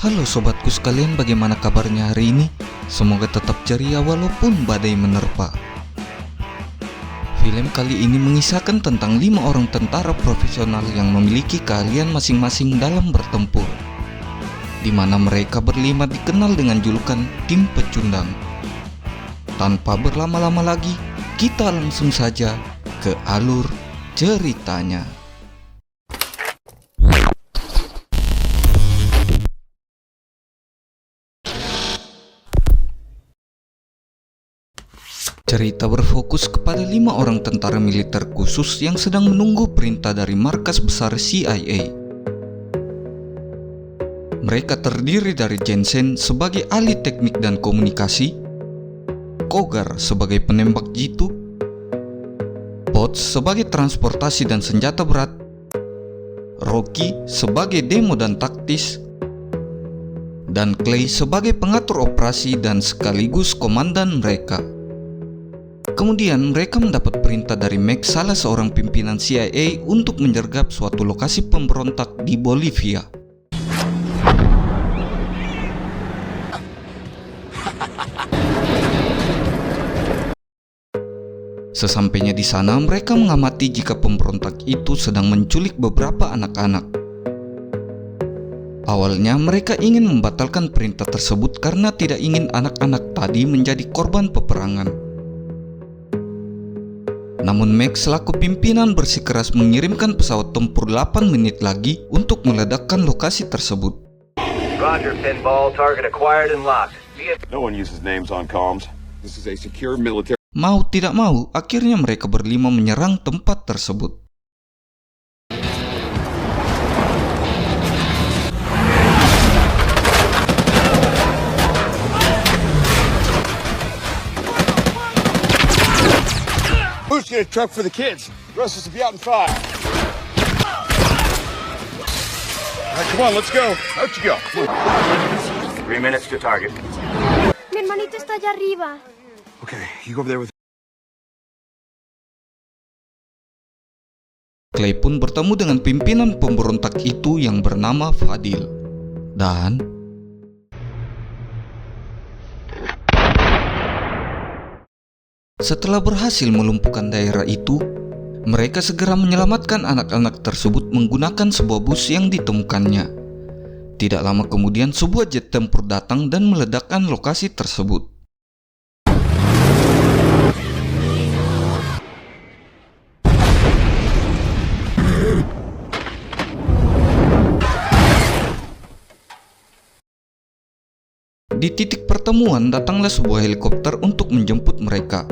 Halo sobatku sekalian, bagaimana kabarnya hari ini? Semoga tetap ceria walaupun badai menerpa. Film kali ini mengisahkan tentang 5 orang tentara profesional yang memiliki keahlian masing-masing dalam bertempur, di mana mereka berlima dikenal dengan julukan tim pecundang. Tanpa berlama-lama lagi, kita langsung saja ke alur ceritanya. Cerita berfokus kepada 5 orang tentara militer khusus yang sedang menunggu perintah dari markas besar CIA. Mereka terdiri dari Jensen sebagai ahli teknik dan komunikasi, Kogar sebagai penembak jitu, Potts sebagai transportasi dan senjata berat, Rocky sebagai demo dan taktis, dan Clay sebagai pengatur operasi dan sekaligus komandan mereka. Kemudian mereka mendapat perintah dari Max, salah seorang pimpinan CIA, untuk menyergap suatu lokasi pemberontak di Bolivia. Sesampainya di sana, mereka mengamati jika pemberontak itu sedang menculik beberapa anak-anak. Awalnya mereka ingin membatalkan perintah tersebut karena tidak ingin anak-anak tadi menjadi korban peperangan. Namun Max selaku pimpinan bersikeras mengirimkan pesawat tempur 8 menit lagi untuk meledakkan lokasi tersebut. Roger, Pinball. Target acquired and locked. No one uses names on comms. This is a secure military. Mau tidak mau, akhirnya mereka berlima menyerang tempat tersebut. Who's get a truck for the kids? The rest is to be out in 5. All right, come on, let's go. Out you go. 3 minutes to target. Mi hermanito está allá arriba. Okay, you go over there with. Clay pun bertemu dengan pimpinan pemberontak itu yang bernama Fadil. Dan setelah berhasil melumpuhkan daerah itu, mereka segera menyelamatkan anak-anak tersebut menggunakan sebuah bus yang ditemukannya. Tidak lama kemudian, sebuah jet tempur datang dan meledakkan lokasi tersebut. Di titik pertemuan datanglah sebuah helikopter untuk menjemput mereka.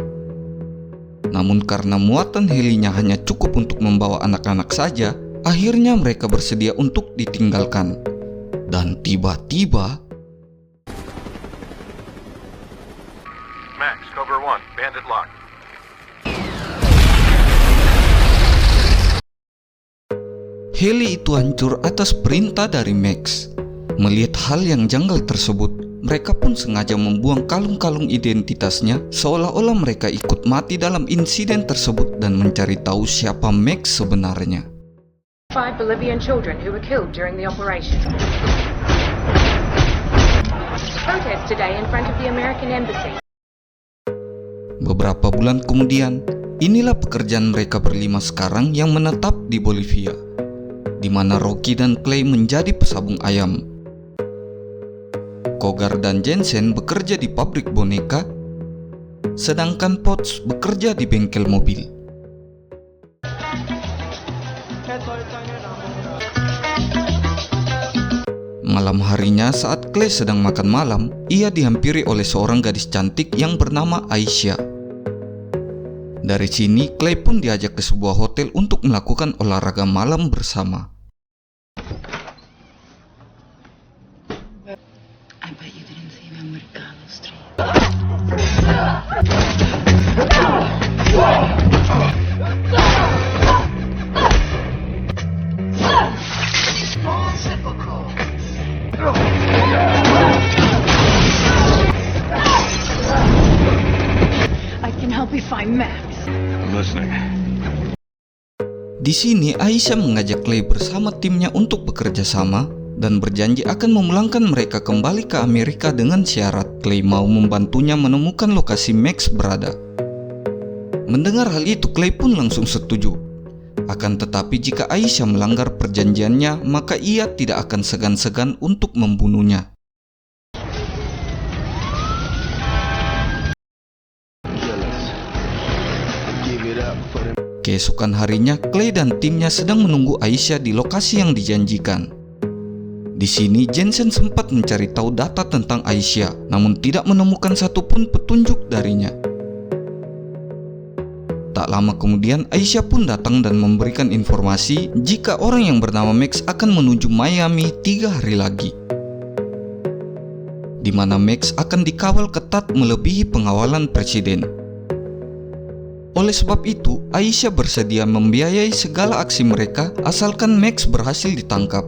Namun karena muatan helinya hanya cukup untuk membawa anak-anak saja, akhirnya mereka bersedia untuk ditinggalkan. Dan tiba-tiba Max, Cobra 1, bandit locked. heli itu hancur atas perintah dari Max. Melihat hal yang janggal tersebut, mereka pun sengaja membuang kalung-kalung identitasnya seolah-olah mereka ikut mati dalam insiden tersebut dan mencari tahu siapa Max sebenarnya. 5 Bolivian children who were killed during the operation. Protest today in front of the American Embassy. Beberapa bulan kemudian, inilah pekerjaan mereka berlima sekarang yang menetap di Bolivia, di mana Rocky dan Clay menjadi pesabung ayam. Kogar dan Jensen bekerja di pabrik boneka, sedangkan Potts bekerja di bengkel mobil. Malam harinya saat Clay sedang makan malam, ia dihampiri oleh seorang gadis cantik yang bernama Aisyah. Dari sini, Clay pun diajak ke sebuah hotel untuk melakukan olahraga malam bersama. I bet you didn't see me on Mercado Street. I can help you find Max. I'm listening. Di sini Aisyah mengajak Clay bersama timnya untuk bekerja sama dan berjanji akan memulangkan mereka kembali ke Amerika dengan syarat Clay mau membantunya menemukan lokasi Max berada. Mendengar hal itu, Clay pun langsung setuju. Akan tetapi jika Aisyah melanggar perjanjiannya, maka ia tidak akan segan-segan untuk membunuhnya. Keesokan harinya, Clay dan timnya sedang menunggu Aisyah di lokasi yang dijanjikan. Di sini, Jensen sempat mencari tahu data tentang Aisyah, namun tidak menemukan satupun petunjuk darinya. Tak lama kemudian, Aisyah pun datang dan memberikan informasi jika orang yang bernama Max akan menuju Miami 3 hari lagi, di mana Max akan dikawal ketat melebihi pengawalan presiden. Oleh sebab itu, Aisyah bersedia membiayai segala aksi mereka asalkan Max berhasil ditangkap.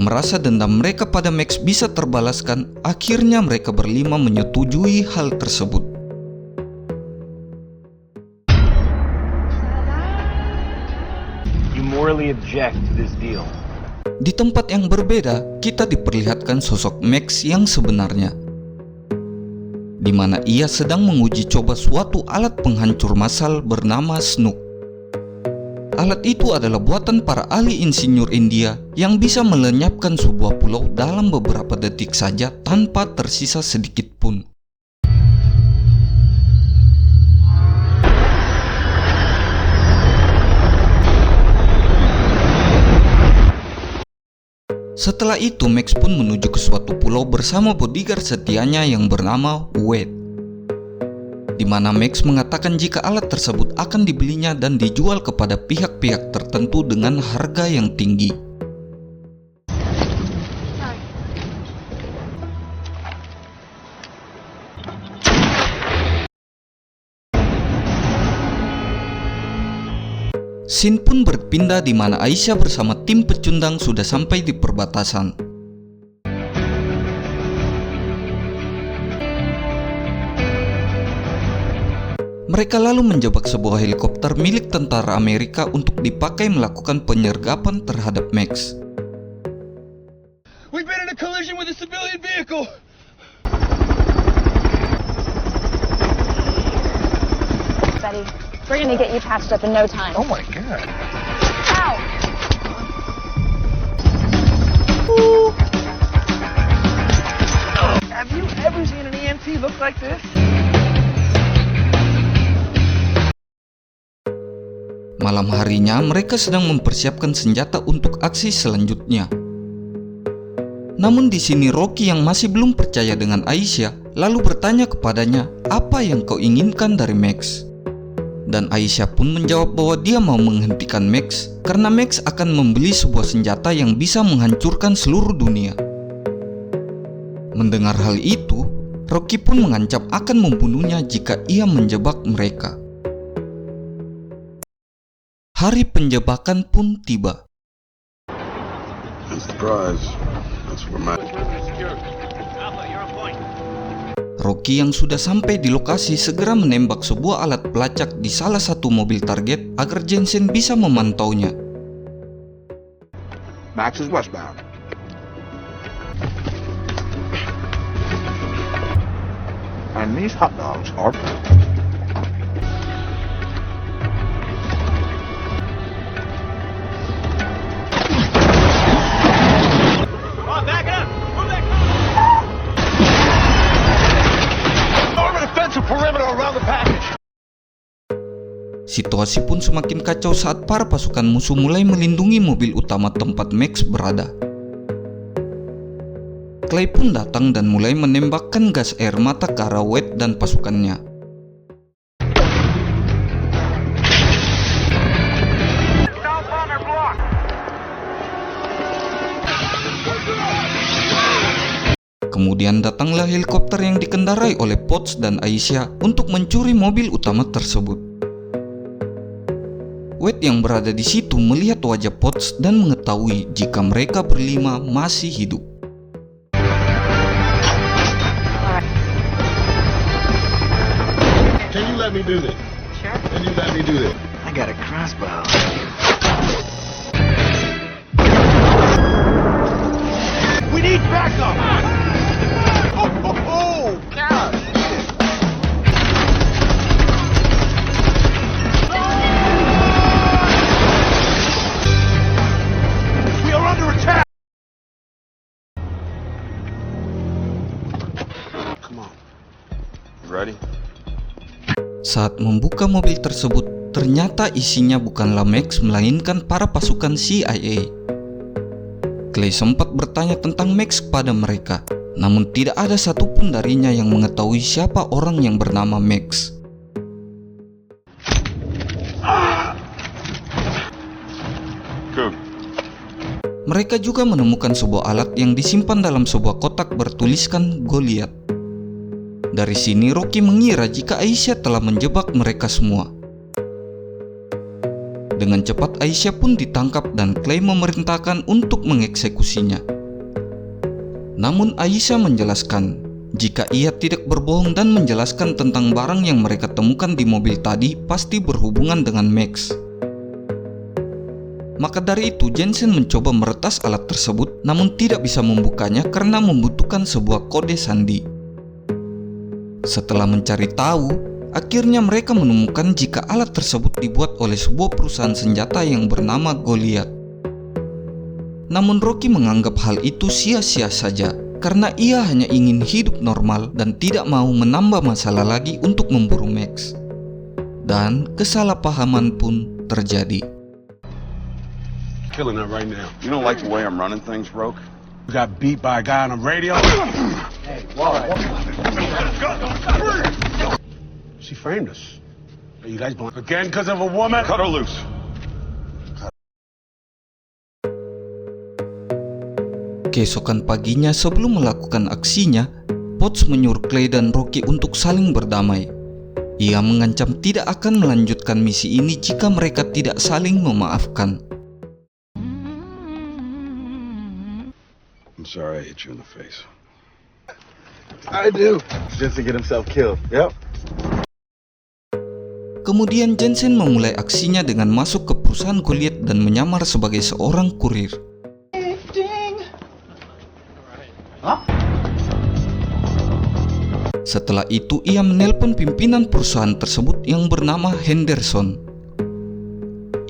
Merasa dendam mereka pada Max bisa terbalaskan, akhirnya mereka berlima menyetujui hal tersebut. You morally object to this deal. Di tempat yang berbeda, kita diperlihatkan sosok Max yang sebenarnya, di mana ia sedang menguji coba suatu alat penghancur massal bernama Snook. Alat itu adalah buatan para ahli insinyur India yang bisa melenyapkan sebuah pulau dalam beberapa detik saja tanpa tersisa sedikit pun. Setelah itu, Max pun menuju ke suatu pulau bersama bodyguard setianya yang bernama Wade, di mana Max mengatakan jika alat tersebut akan dibelinya dan dijual kepada pihak-pihak tertentu dengan harga yang tinggi. Scene pun berpindah di mana Aisyah bersama tim pecundang sudah sampai di perbatasan. Mereka lalu menjebak sebuah helikopter milik tentara Amerika untuk dipakai melakukan penyergapan terhadap Max. We've been in a collision with a civilian vehicle. Betty, we're gonna get you patched up in no time. Oh my god. Ow! Have you ever seen an EMT look like this? Malam harinya, mereka sedang mempersiapkan senjata untuk aksi selanjutnya. Namun di sini Rocky yang masih belum percaya dengan Aisyah lalu bertanya kepadanya, "Apa yang kau inginkan dari Max?" Dan Aisyah pun menjawab bahwa dia mau menghentikan Max karena Max akan membeli sebuah senjata yang bisa menghancurkan seluruh dunia. Mendengar hal itu, Rocky pun mengancam akan membunuhnya jika ia menjebak mereka. Hari penjebakan pun tiba. Rocky yang sudah sampai di lokasi segera menembak sebuah alat pelacak di salah satu mobil target agar Jensen bisa memantaunya. Max is westbound. And these hot dogs are... Situasi pun semakin kacau saat para pasukan musuh mulai melindungi mobil utama tempat Max berada. Clay pun datang dan mulai menembakkan gas air mata ke arah Wade dan pasukannya. Kemudian datanglah helikopter yang dikendarai oleh Potts dan Aisyah untuk mencuri mobil utama tersebut. Wade yang berada di situ melihat wajah Potts dan mengetahui jika mereka berlima masih hidup. Can you let me do this? Sure. Can you let me do this? I got a crossbow. Saat membuka mobil tersebut, ternyata isinya bukanlah Max melainkan para pasukan CIA. Clay sempat bertanya tentang Max kepada mereka, namun tidak ada satupun darinya yang mengetahui siapa orang yang bernama Max. Coop. Mereka juga menemukan sebuah alat yang disimpan dalam sebuah kotak bertuliskan Goliath. Dari sini Rocky mengira jika Aisyah telah menjebak mereka semua. Dengan cepat Aisyah pun ditangkap dan Clay memerintahkan untuk mengeksekusinya. Namun Aisyah menjelaskan jika ia tidak berbohong dan menjelaskan tentang barang yang mereka temukan di mobil tadi pasti berhubungan dengan Max. Maka dari itu Jensen mencoba meretas alat tersebut namun tidak bisa membukanya karena membutuhkan sebuah kode sandi. Setelah mencari tahu, akhirnya mereka menemukan jika alat tersebut dibuat oleh sebuah perusahaan senjata yang bernama Goliath. Namun Rocky menganggap hal itu sia-sia saja karena ia hanya ingin hidup normal dan tidak mau menambah masalah lagi untuk memburu Max. Dan kesalahpahaman pun terjadi. Killing her right now. You don't like the way I'm running things, Roke? You got beat by a guy on the radio. She framed us. Are you guys blind again because of a woman? Cut her loose. Keesokan paginya sebelum melakukan aksinya, Potts menyuruh Clay dan Rocky untuk saling berdamai. Ia mengancam tidak akan melanjutkan misi ini jika mereka tidak saling memaafkan. I'm sorry I hit you in the face. I do. Just to get himself killed. Yep. Kemudian Jensen memulai aksinya dengan masuk ke perusahaan Goliath dan menyamar sebagai seorang kurir. Setelah itu ia menelpon pimpinan perusahaan tersebut yang bernama Henderson.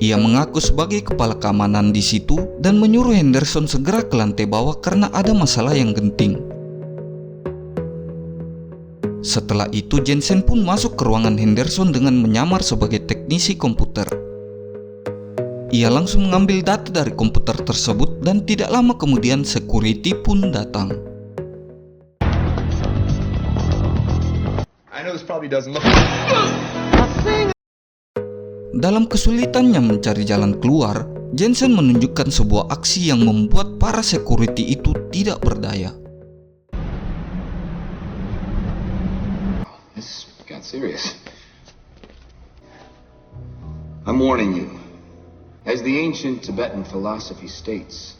Ia mengaku sebagai kepala keamanan di situ dan menyuruh Henderson segera ke lantai bawah karena ada masalah yang genting. Setelah itu Jensen pun masuk ke ruangan Henderson dengan menyamar sebagai teknisi komputer. Ia langsung mengambil data dari komputer tersebut dan tidak lama kemudian security pun datang. I know this probably doesn't look. Dalam kesulitannya mencari jalan keluar, Jensen menunjukkan sebuah aksi yang membuat para security itu tidak berdaya. This got serious. I'm warning you. As the ancient Tibetan philosophy states,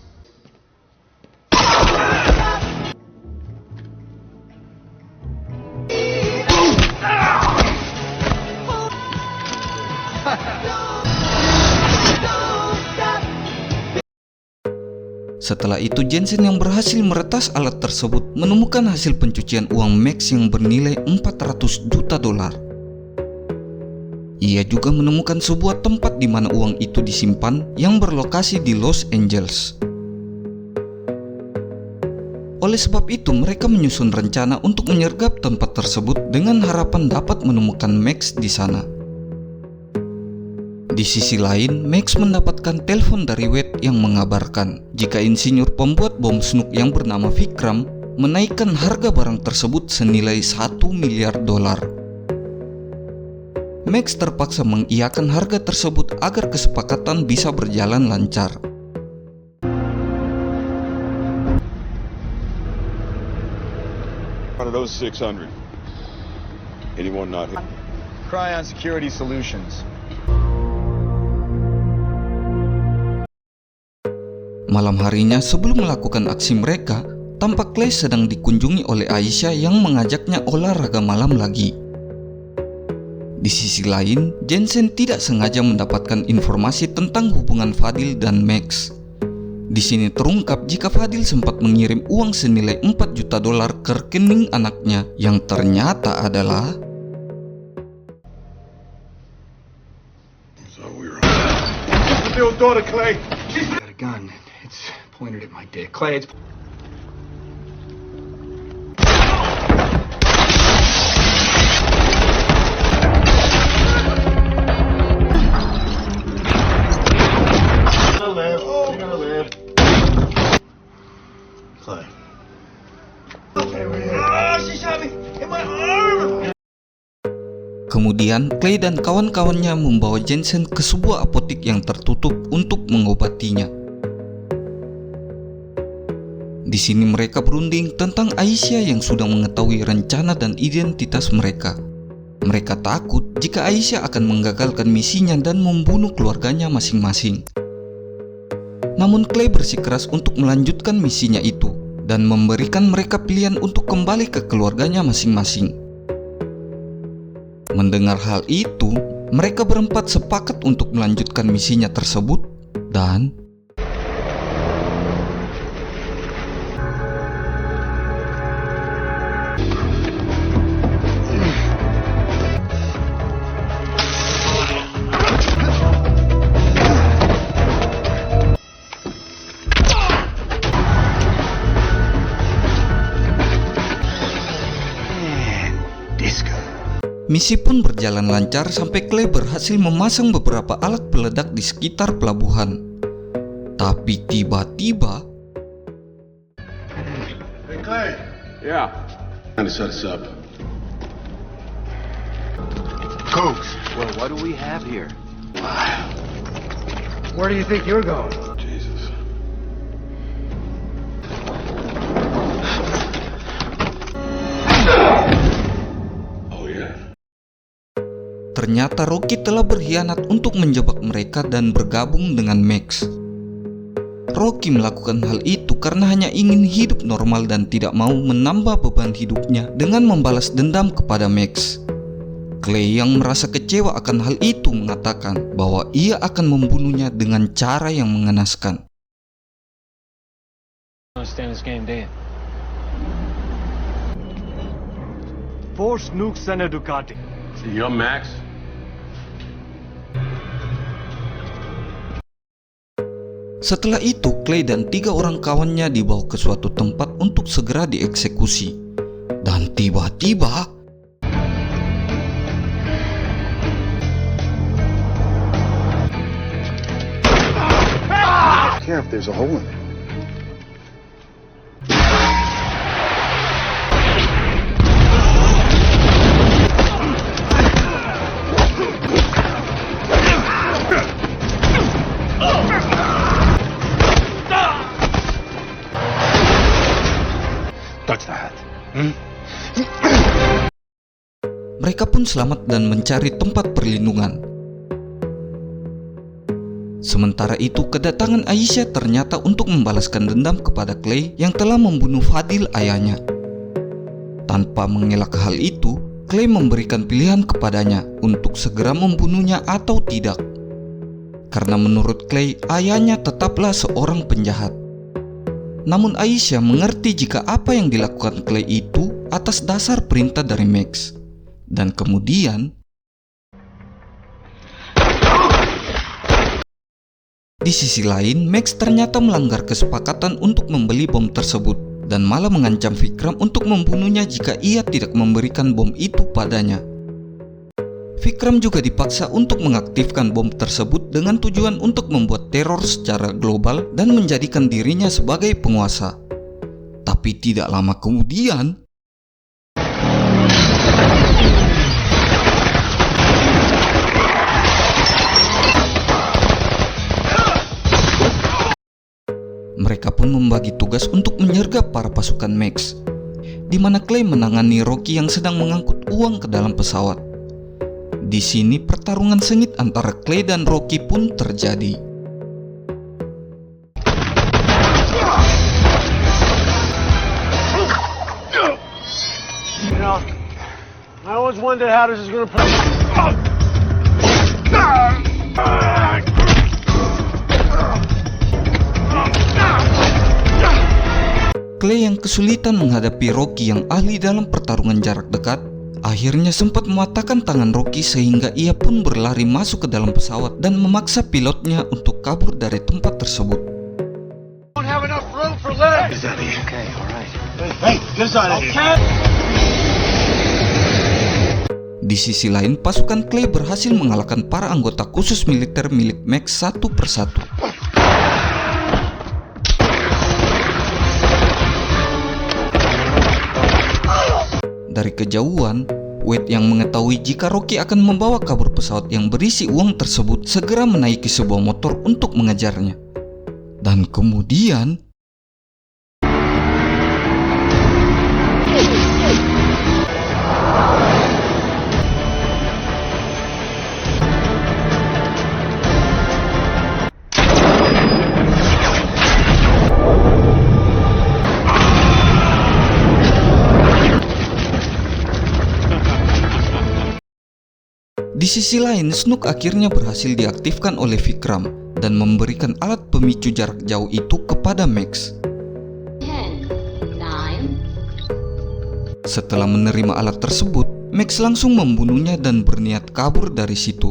Setelah itu Jensen yang berhasil meretas alat tersebut menemukan hasil pencucian uang Max yang bernilai $400 juta. Ia juga menemukan sebuah tempat di mana uang itu disimpan yang berlokasi di Los Angeles. Oleh sebab itu mereka menyusun rencana untuk menyergap tempat tersebut dengan harapan dapat menemukan Max di sana. Di sisi lain, Max mendapatkan telepon dari Wade yang mengabarkan jika insinyur pembuat bom Snook yang bernama Vikram menaikkan harga barang tersebut senilai $1 miliar. Max terpaksa mengiyakan harga tersebut agar kesepakatan bisa berjalan lancar. Out of those 600, anyone not hit? Cryon Security Solutions. Malam harinya sebelum melakukan aksi mereka, tampak Clay sedang dikunjungi oleh Aisyah yang mengajaknya olahraga malam lagi. Di sisi lain, Jensen tidak sengaja mendapatkan informasi tentang hubungan Fadil dan Max. Di sini terungkap jika Fadil sempat mengirim uang senilai $4 juta ke rekening anaknya yang ternyata adalah Your daughter, Clay. She's got a gun. It's pointed at my dick. Clay, it's... Clay. Kemudian Clay dan kawan-kawannya membawa Jensen ke sebuah apotek yang tertutup untuk mengobatinya. Di sini mereka berunding tentang Aisyah yang sudah mengetahui rencana dan identitas mereka. Mereka takut jika Aisyah akan menggagalkan misinya dan membunuh keluarganya masing-masing. Namun Clay bersikeras untuk melanjutkan misinya itu dan memberikan mereka pilihan untuk kembali ke keluarganya masing-masing. Mendengar hal itu, mereka berempat sepakat untuk melanjutkan misinya tersebut dan misi pun berjalan lancar sampai Clay berhasil memasang beberapa alat peledak di sekitar pelabuhan. Tapi tiba-tiba Hey, Clay. Yeah. Trying to set us up. Coach. Well, what do we have here? Where do you think you're going? Jesus. Oh, yeah. ternyata Rocky telah berkhianat untuk menjebak mereka dan bergabung dengan Max. Rocky melakukan hal itu karena hanya ingin hidup normal dan tidak mau menambah beban hidupnya dengan membalas dendam kepada Max. Clay yang merasa kecewa akan hal itu mengatakan bahwa ia akan membunuhnya dengan cara yang mengenaskan. Force nukes and a Ducati. See, you're Max? Setelah itu, Clay dan 3 orang kawannya dibawa ke suatu tempat untuk segera dieksekusi. Dan tiba-tiba I don't care if there's a hole in it. Touch the hat. mereka pun selamat dan mencari tempat perlindungan. Sementara itu, kedatangan Aisyah ternyata untuk membalaskan dendam kepada Clay yang telah membunuh Fadil, ayahnya. Tanpa mengelak hal itu, Clay memberikan pilihan kepadanya untuk segera membunuhnya atau tidak. Karena menurut Clay, ayahnya tetaplah seorang penjahat. Namun Aisyah mengerti jika apa yang dilakukan Clay itu atas dasar perintah dari Max. Dan kemudian di sisi lain, Max ternyata melanggar kesepakatan untuk membeli bom tersebut dan malah mengancam Vikram untuk membunuhnya jika ia tidak memberikan bom itu padanya. Vikram juga dipaksa untuk mengaktifkan bom tersebut dengan tujuan untuk membuat teror secara global dan menjadikan dirinya sebagai penguasa. Tapi tidak lama kemudian, mereka pun membagi tugas untuk menyergap para pasukan Max, di mana Clay menangani Rocky yang sedang mengangkut uang ke dalam pesawat. Di sini pertarungan sengit antara Clay dan Rocky pun terjadi. You know, I always wondered how this is gonna play. Clay yang kesulitan menghadapi Rocky yang ahli dalam pertarungan jarak dekat, akhirnya sempat mematahkan tangan Rocky sehingga ia pun berlari masuk ke dalam pesawat dan memaksa pilotnya untuk kabur dari tempat tersebut. Don't have enough room for legs. Okay, all right. Hey, get us out of here. Di sisi lain, pasukan Clay berhasil mengalahkan para anggota khusus militer milik Max satu persatu. Dari kejauhan, Wade yang mengetahui jika Rocky akan membawa kabur pesawat yang berisi uang tersebut segera menaiki sebuah motor untuk mengejarnya. Dan kemudian di sisi lain, Snook akhirnya berhasil diaktifkan oleh Vikram dan memberikan alat pemicu jarak jauh itu kepada Max. 10, 9. Setelah menerima alat tersebut, Max langsung membunuhnya dan berniat kabur dari situ.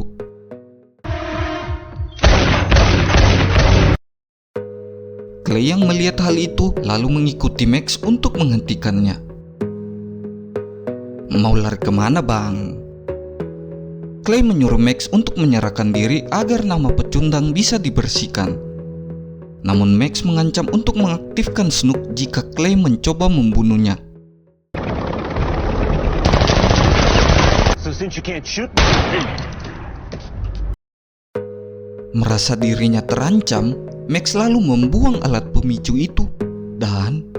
Clay yang melihat hal itu lalu mengikuti Max untuk menghentikannya. Mau lari kemana, Bang? Clay menyuruh Max untuk menyerahkan diri agar nama pecundang bisa dibersihkan. Namun Max mengancam untuk mengaktifkan Snook jika Clay mencoba membunuhnya. So since you can't shoot Merasa dirinya terancam, Max lalu membuang alat pemicu itu dan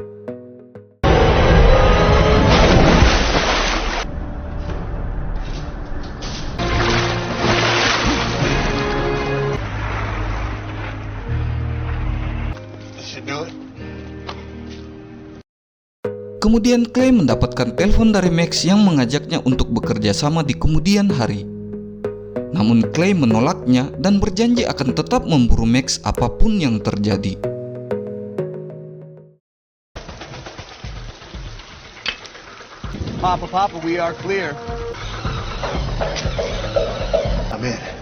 kemudian Clay mendapatkan telepon dari Max yang mengajaknya untuk bekerja sama di kemudian hari. Namun Clay menolaknya dan berjanji akan tetap memburu Max apapun yang terjadi. Papa, we are clear. I'm in.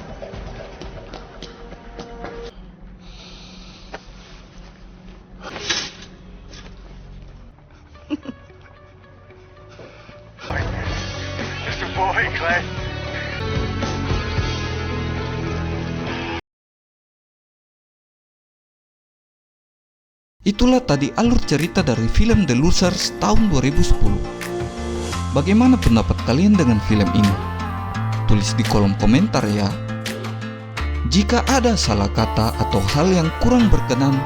Mr. Boy, Clay. Itulah tadi alur cerita dari film The Losers tahun 2010. Bagaimana pendapat kalian dengan film ini? Tulis di kolom komentar ya. Jika ada salah kata atau hal yang kurang berkenan,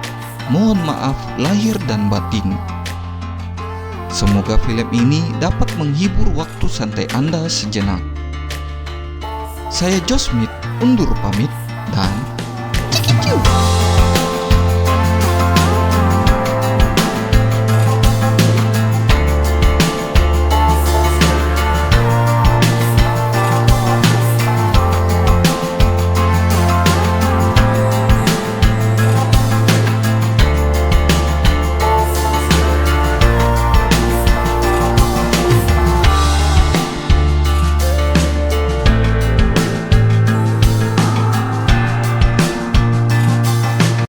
mohon maaf lahir dan batin. Semoga film ini dapat menghibur waktu santai Anda sejenak. Saya Josh Smith, undur pamit.